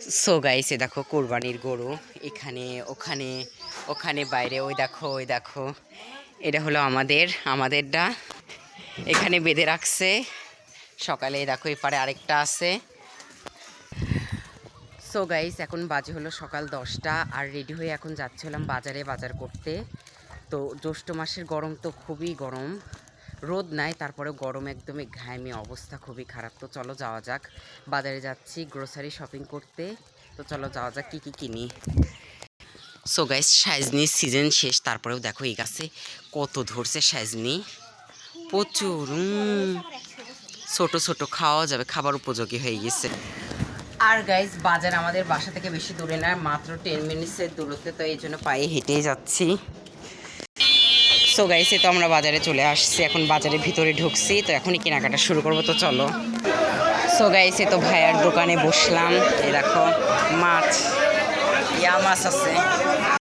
So guys এ দেখো কোরবানির গরু এখানে ওখানে ওখানে বাইরে ওই দেখো এটা হলো আমাদেরটা এখানে বেঁধে রাখছে। সকালে দেখো এপারে আরেকটা আছে। সো গাইস এখন বাজে হলো সকাল 10টা আর রেডি হয়ে এখন যাচ্ছিলাম বাজার করতে। তো জ্যৈষ্ঠ মাসের গরম তো খুবই গরম, রোদ নাই তারপরেও গরম একদমই ঘামে অবস্থা খুবই খারাপ। তো চলো যাওয়া যাক, বাজারে যাচ্ছি গ্রোসারি শপিং করতে। তো চলো যাওয়া যাক, কী কিনি। সো গাইস সাইজনি সিজন শেষ, তারপরেও দেখো এই গাছে কত ধরছে সাইজনি, প্রচুর। ছোট ছোট খাওয়া যাবে, খাবার উপযোগী হয়ে গেছে। আর গাইস বাজার আমাদের বাসা থেকে বেশি দূরে না, মাত্র 10 মিনিটসের দূরত্বে, তো এই জন্য পায়ে হেঁটেই যাচ্ছি। সো গাইস তো আমরা বাজারে চলে আসছি, এখন বাজারের ভিতরে ঢুকছি, তো এখনই কেনাকাটা শুরু করবো। তো চলো। সো গাইস তো ভাইয়ার দোকানে বসলাম, এই দেখো মাছ, ইয়া মাছ আছে।